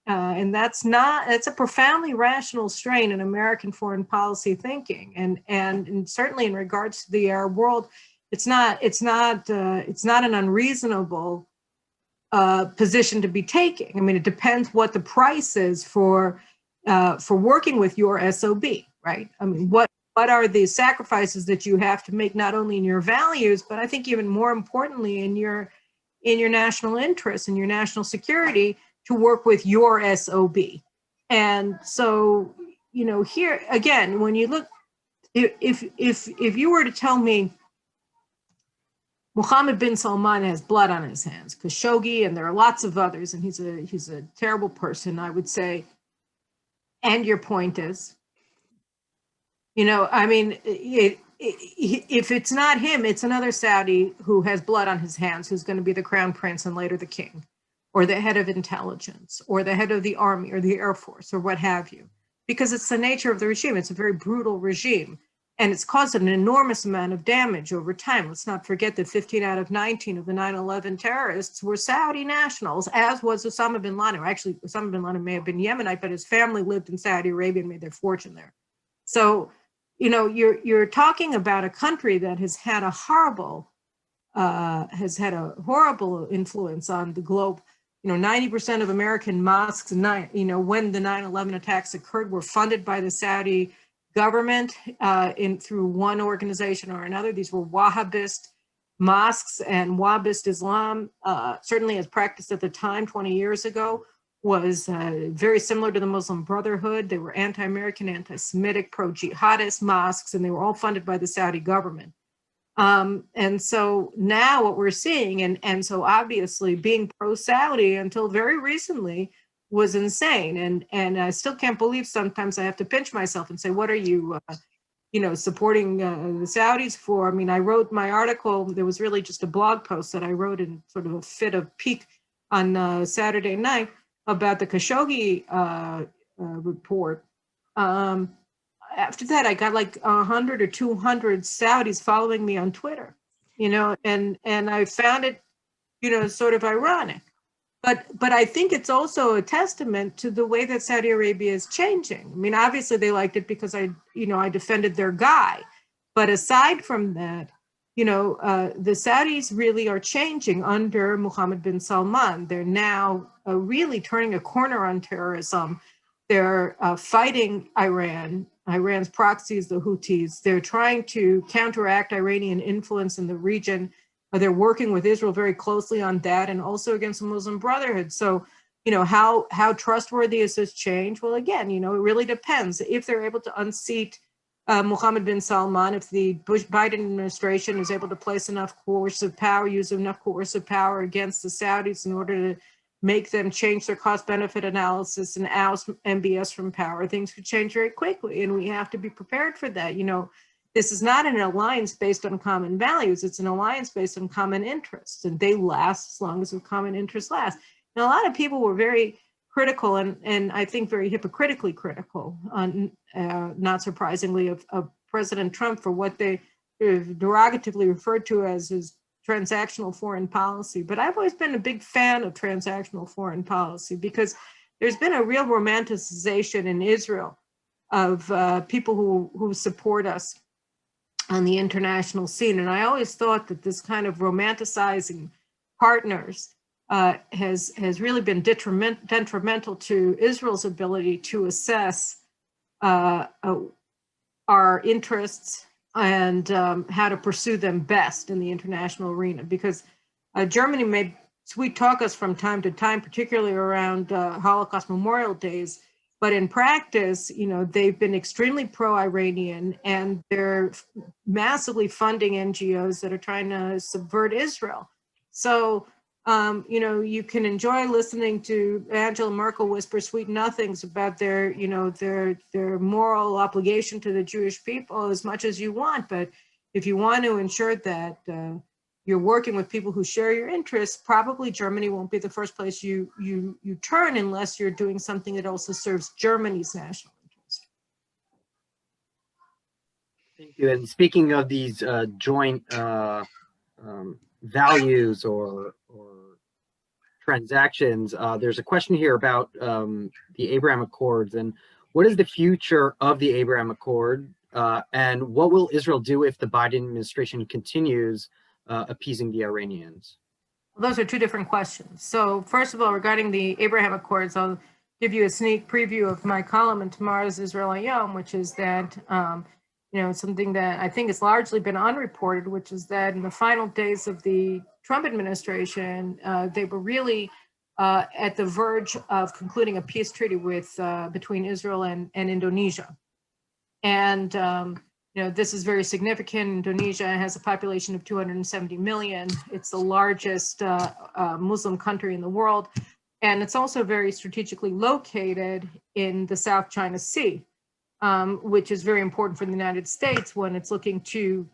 and that's a profoundly rational strain in American foreign policy thinking, and certainly in regards to the Arab world, it's not an unreasonable position to be taking. I mean, it depends what the price is for working with your SOB, right? I mean, what are the sacrifices that you have to make, not only in your values, but I think even more importantly in your national interests and your national security to work with your SOB. And so, here again, when you look, if you were to tell me Mohammed bin Salman has blood on his hands, Khashoggi, and there are lots of others, and he's a terrible person, I would say, and your point is, I mean, if it's not him, it's another Saudi who has blood on his hands, who's going to be the crown prince and later the king, or the head of intelligence, or the head of the army, or the Air Force, or what have you. Because it's the nature of the regime. It's a very brutal regime. And it's caused an enormous amount of damage over time. Let's not forget that 15 out of 19 of the 9/11 terrorists were Saudi nationals, as was Osama bin Laden. Or actually, Osama bin Laden may have been Yemenite, but his family lived in Saudi Arabia and made their fortune there. So, you're talking about a country that has had a horrible influence on the globe. 90% of American mosques, when the 9/11 attacks occurred, were funded by the Saudi government through one organization or another. These were Wahhabist mosques, and Wahhabist Islam, certainly as practiced at the time 20 years ago, was very similar to the Muslim Brotherhood. They were anti-American, anti-Semitic, pro-jihadist mosques, and they were all funded by the Saudi government. And so now what we're seeing, and so obviously being pro-Saudi until very recently was insane. And I still can't believe sometimes I have to pinch myself and say, what are you, supporting the Saudis for? I mean, I wrote my article, there was really just a blog post that I wrote in sort of a fit of pique on Saturday night about the Khashoggi report. After that, I got like 100 or 200 Saudis following me on Twitter, and I found it, sort of ironic. But I think it's also a testament to the way that Saudi Arabia is changing. I mean, obviously they liked it because I defended their guy. But aside from that, the Saudis really are changing under Mohammed bin Salman. They're now really turning a corner on terrorism. They're fighting Iran's proxies, the Houthis. They're trying to counteract Iranian influence in the region. They're working with Israel very closely on that, and also against the Muslim Brotherhood. So, how trustworthy is this change? Well, again, it really depends. If they're able to unseat Mohammed bin Salman, if the Biden administration is able to place enough coercive power, use enough coercive power against the Saudis in order to make them change their cost-benefit analysis and oust MBS from power, things could change very quickly, and we have to be prepared for that. This is not an alliance based on common values. It's an alliance based on common interests, and they last as long as the common interests last. Now, a lot of people were very critical, and I think very hypocritically critical, not surprisingly, of President Trump for what they derogatively referred to as his transactional foreign policy. But I've always been a big fan of transactional foreign policy because there's been a real romanticization in Israel of people who support us on the international scene. And I always thought that this kind of romanticizing partners has really been detrimental to Israel's ability to assess our interests and how to pursue them best in the international arena. Because Germany made sweet talk us from time to time, particularly around Holocaust Memorial Days. But in practice, you know, they've been extremely pro-Iranian, and they're massively funding NGOs that are trying to subvert Israel. So, you know, you can enjoy listening to Angela Merkel whisper sweet nothings about their, you know, their moral obligation to the Jewish people as much as you want. But if you want to ensure that you're working with people who share your interests, probably Germany won't be the first place you turn unless you're doing something that also serves Germany's national interest. Thank you. And speaking of these joint values or transactions, there's a question here about the Abraham Accords and what is the future of the Abraham Accord, and what will Israel do if the Biden administration continues appeasing the Iranians? Well, those are two different questions. So first of all, regarding the Abraham Accords, I'll give you a sneak preview of my column in tomorrow's Israel Hayom, which is that, you know, something that I think has largely been unreported, which is that in the final days of the Trump administration, they were really at the verge of concluding a peace treaty with between Israel and Indonesia. And you know, this is very significant. Indonesia has a population of 270 million. It's the largest Muslim country in the world. And it's also very strategically located in the South China Sea, which is very important for the United States when it's looking to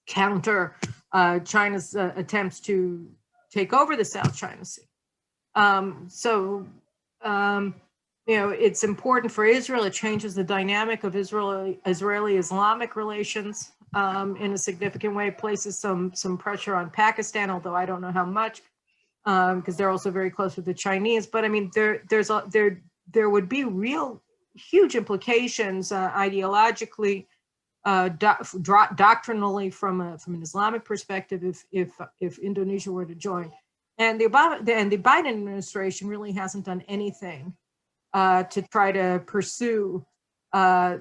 counter China's attempts to take over the South China Sea. You know, it's important for Israel. It changes the dynamic of Israeli-Islamic relations in a significant way, places some pressure on Pakistan, although I don't know how much, because they're also very close with the Chinese. But I mean, there would be real huge implications ideologically, doctrinally from an Islamic perspective if Indonesia were to join. And the Biden administration really hasn't done anything to try to pursue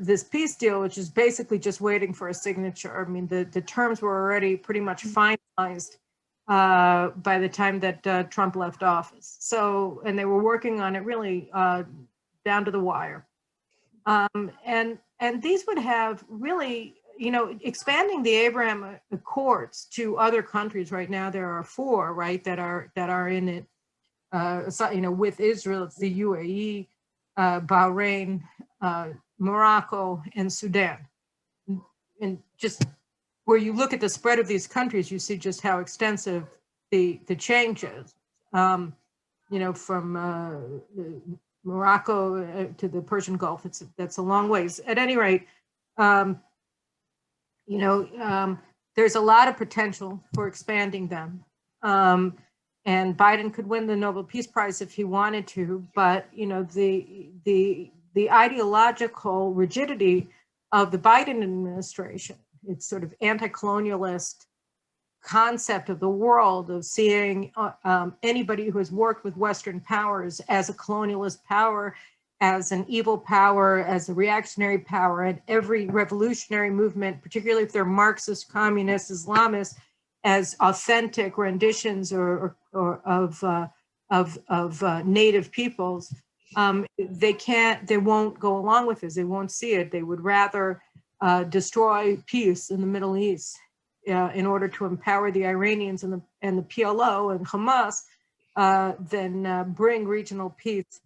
this peace deal, which is basically just waiting for a signature. I mean, the terms were already pretty much finalized by the time that Trump left office. So, and they were working on it really down to the wire. And these would have really, you know, expanding the Abraham Accords to other countries. Right now, there are 4, right, that are in it. You know, with Israel, it's the UAE, Bahrain, Morocco, and Sudan. And just where you look at the spread of these countries, you see just how extensive the change is. You know, from Morocco to the Persian Gulf, that's a long ways. At any rate, you know, there's a lot of potential for expanding them. And Biden could win the Nobel Peace Prize if he wanted to, but you know, the ideological rigidity of the Biden administration, its sort of anti-colonialist concept of the world, of seeing anybody who has worked with Western powers as a colonialist power, as an evil power, as a reactionary power, and every revolutionary movement, particularly if they're Marxist, communist, Islamists, as authentic renditions or of native peoples, they won't go along with this. They won't see it. They would rather destroy peace in the Middle East in order to empower the Iranians and the PLO and Hamas than bring regional peace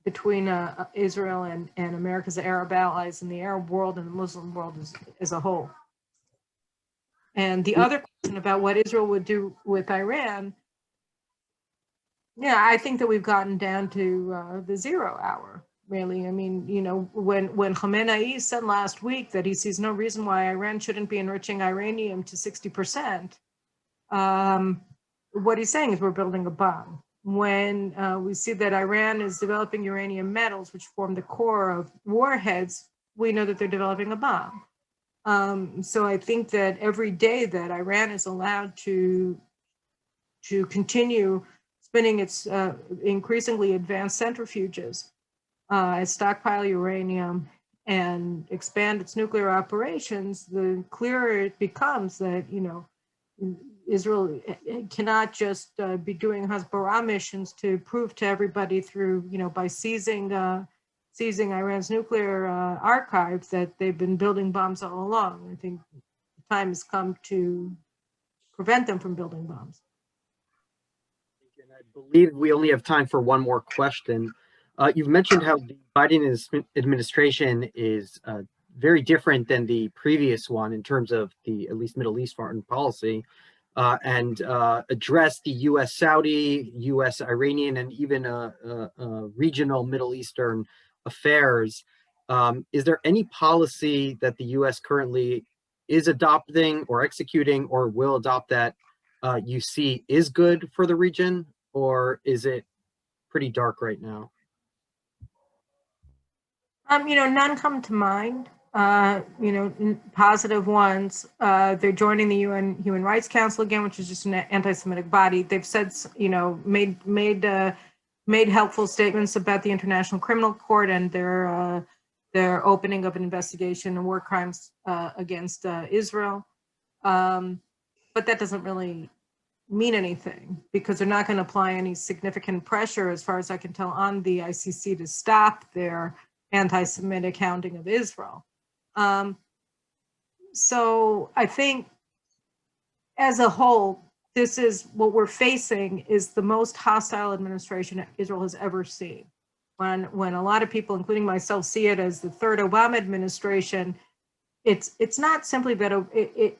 between Israel and America's Arab allies and the Arab world and the Muslim world as a whole. And the other question about what Israel would do with Iran, yeah, I think that we've gotten down to the 0 hour, really. I mean, you know, when Khamenei said last week that he sees no reason why Iran shouldn't be enriching uranium to 60%, what he's saying is we're building a bomb. When we see that Iran is developing uranium metals, which form the core of warheads, we know that they're developing a bomb. So I think that every day that Iran is allowed to continue spinning its increasingly advanced centrifuges, stockpile uranium, and expand its nuclear operations, the clearer it becomes that, you know, Israel cannot just be doing Hasbara missions to prove to everybody through, by seizing Iran's nuclear archives that they've been building bombs all along. I think the time has come to prevent them from building bombs. And I believe we only have time for one more question. You've mentioned how the Biden administration is very different than the previous one in terms of the, at least Middle East foreign policy, and address the U.S. Saudi, U.S. Iranian, and even regional Middle Eastern affairs. Is there any policy that the U.S. currently is adopting or executing or will adopt that you see is good for the region, or is it pretty dark right now? None come to mind. Positive ones. They're joining the UN Human Rights Council again, which is just an anti-Semitic body. They've said, made helpful statements about the International Criminal Court and their opening of an investigation of war crimes against Israel. But that doesn't really mean anything because they're not going to apply any significant pressure, as far as I can tell, on the ICC to stop their anti-Semitic hounding of Israel. So I think as a whole, this is what we're facing is the most hostile administration Israel has ever seen. When a lot of people, including myself, see it as the third Obama administration, it's not simply that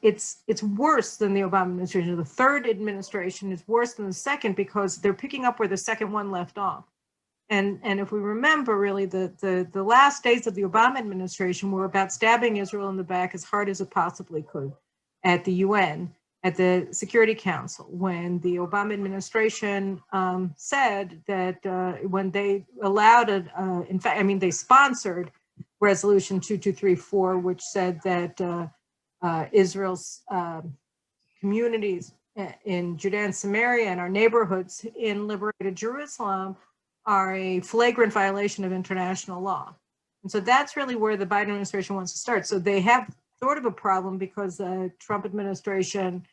it's worse than the Obama administration. The third administration is worse than the second because they're picking up where the second one left off. And if we remember, really, the last days of the Obama administration were about stabbing Israel in the back as hard as it possibly could at the UN, at the Security Council, when the Obama administration said that when they allowed it, in fact, they sponsored Resolution 2234, which said that Israel's communities in Judea and Samaria and our neighborhoods in liberated Jerusalem are a flagrant violation of international law. And so that's really where the Biden administration wants to start. So they have sort of a problem because the Trump administration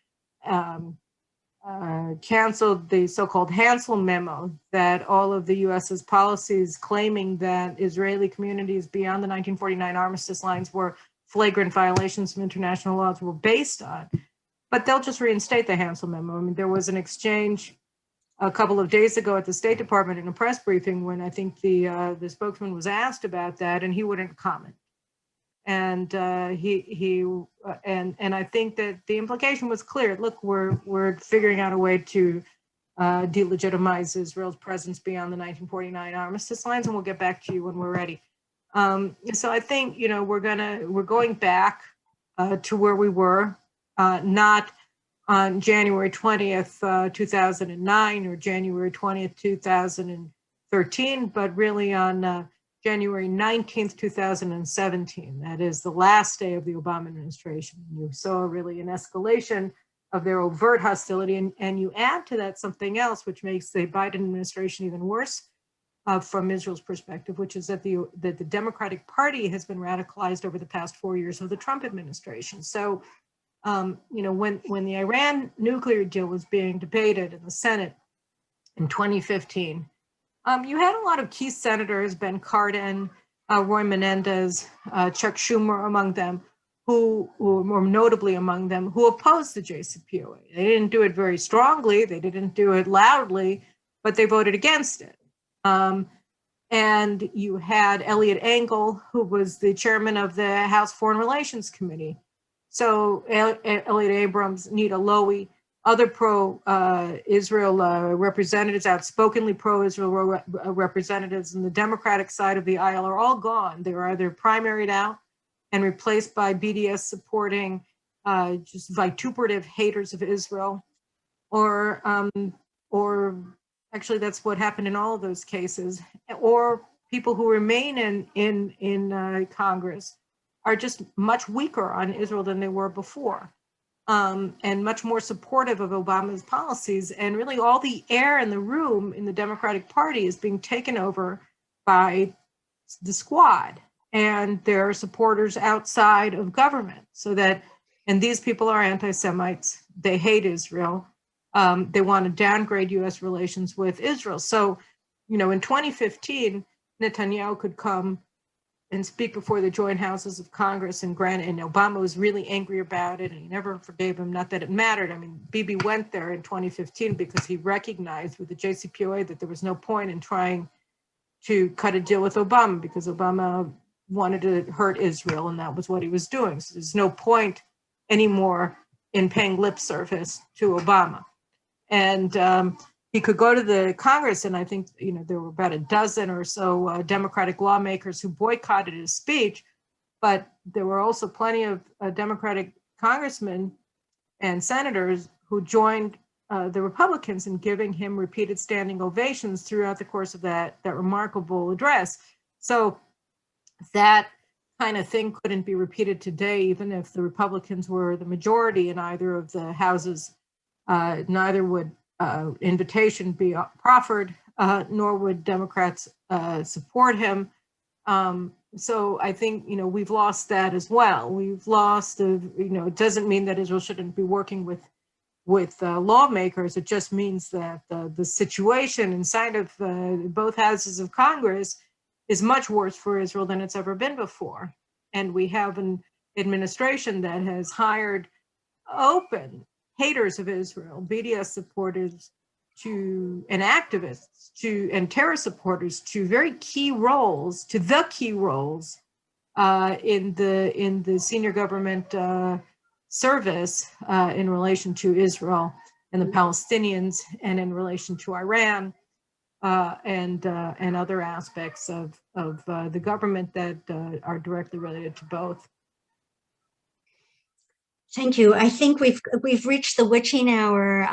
canceled the so-called Hansel memo that all of the US's policies claiming that Israeli communities beyond the 1949 armistice lines were flagrant violations of international laws were based on. But they'll just reinstate the Hansel memo. There was an exchange a couple of days ago at the State Department in a press briefing when I think the spokesman was asked about that, and he wouldn't comment. And and I think that the implication was clear. Look, we're figuring out a way to delegitimize Israel's presence beyond the 1949 armistice lines, and we'll get back to you when we're ready. So I think we're going back to where we were, not on January 20th, 2009 or January 20th, 2013, but really on January 19th, 2017. That is the last day of the Obama administration. You saw really an escalation of their overt hostility, and you add to that something else which makes the Biden administration even worse from Israel's perspective, which is that the Democratic Party has been radicalized over the past 4 years of the Trump administration. So when the Iran nuclear deal was being debated in the Senate in 2015, you had a lot of key senators, Ben Cardin, Roy Menendez, Chuck Schumer among them, who were notably among them, who opposed the JCPOA. They didn't do it very strongly, they didn't do it loudly, but they voted against it. And you had Eliot Engel, who was the chairman of the House Foreign Relations Committee. So Elliot Abrams, Nita Lowey, other pro-Israel representatives, outspokenly pro-Israel representatives in the Democratic side of the aisle are all gone. They're either primaried out and replaced by BDS supporting just vituperative haters of Israel, or actually that's what happened in all of those cases, or people who remain in Congress are just much weaker on Israel than they were before, and much more supportive of Obama's policies. And really all the air in the room in the Democratic Party is being taken over by the squad and their supporters outside of government. So that And these people are anti-Semites. They hate Israel. They want to downgrade U.S. relations with Israel. So, in 2015, Netanyahu could come and speak before the joint houses of Congress, and Obama was really angry about it, and he never forgave him. Not that it mattered. I mean, Bibi went there in 2015 because he recognized with the JCPOA that there was no point in trying to cut a deal with Obama, because Obama wanted to hurt Israel, and that was what he was doing. So there's no point anymore in paying lip service to Obama. And he could go to the Congress, and I think, there were about a dozen or so Democratic lawmakers who boycotted his speech, but there were also plenty of Democratic congressmen and senators who joined the Republicans in giving him repeated standing ovations throughout the course of that remarkable address. So that kind of thing couldn't be repeated today, even if the Republicans were the majority in either of the houses. Neither would invitation be proffered, nor would Democrats support him. So I think, we've lost that as well. We've lost, it doesn't mean that Israel shouldn't be working with lawmakers. It just means that the situation inside of both houses of Congress is much worse for Israel than it's ever been before. And we have an administration that has hired open haters of Israel, BDS supporters and activists and terror supporters to very key roles, in the senior government service in relation to Israel and the Palestinians, and in relation to Iran, and other aspects of the government that are directly related to both. Thank you. I think we've reached the witching hour.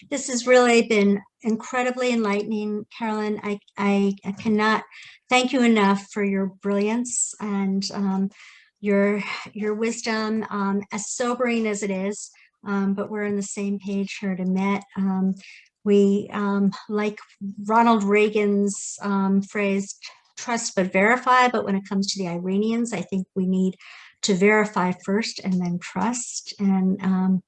This has really been incredibly enlightening, Carolyn. I cannot thank you enough for your brilliance and your wisdom, as sobering as it is. But we're on the same page here at EMET. We, like Ronald Reagan's phrase, trust but verify. But when it comes to the Iranians, I think we need to verify first and then trust. And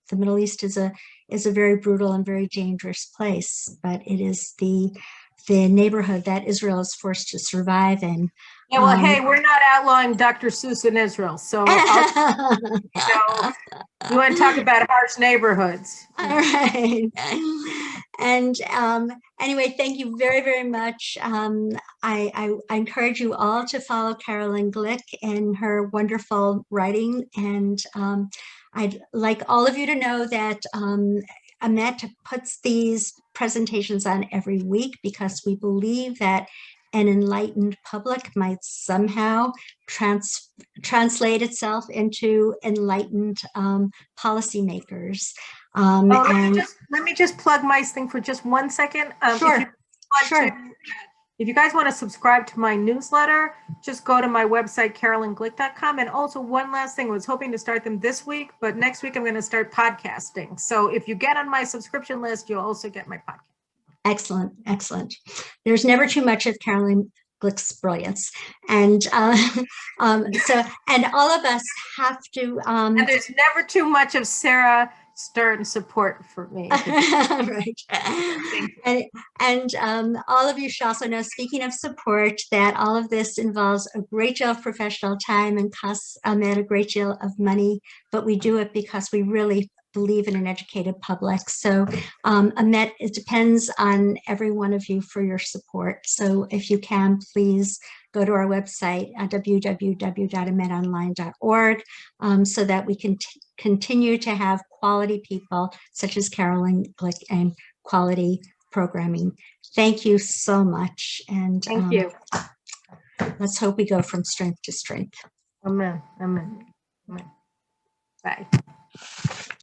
the Middle East is a very brutal and very dangerous place, but it is the neighborhood that Israel is forced to survive in. Yeah, well, hey, we're not outlawing Dr. Seuss in Israel, so you want to talk about harsh neighborhoods. All right. And anyway, thank you very, very much. I encourage you all to follow Carolyn Glick in her wonderful writing. And I'd like all of you to know that EMET puts these presentations on every week because we believe that an enlightened public might somehow translate itself into enlightened policymakers. Let me just plug my thing for just 1 second. Sure. If you guys want to subscribe to my newsletter, just go to my website, carolynglick.com. And also one last thing, I was hoping to start them this week, but next week I'm going to start podcasting. So if you get on my subscription list, you'll also get my podcast. Excellent, excellent. There's never too much of Carolyn Glick's brilliance, and and all of us have to. And there's never too much of Sarah Stern support for me. Right. And all of you should also know, speaking of support, that all of this involves a great deal of professional time and costs EMET a great deal of money, but we do it because we really believe in an educated public. So EMET, it depends on every one of you for your support. So if you can, please go to our website at www.emetonline.org so that we can continue to have quality people such as Carolyn Glick and quality programming. Thank you so much. And thank you. Let's hope we go from strength to strength. Amen. Amen. Amen. Bye.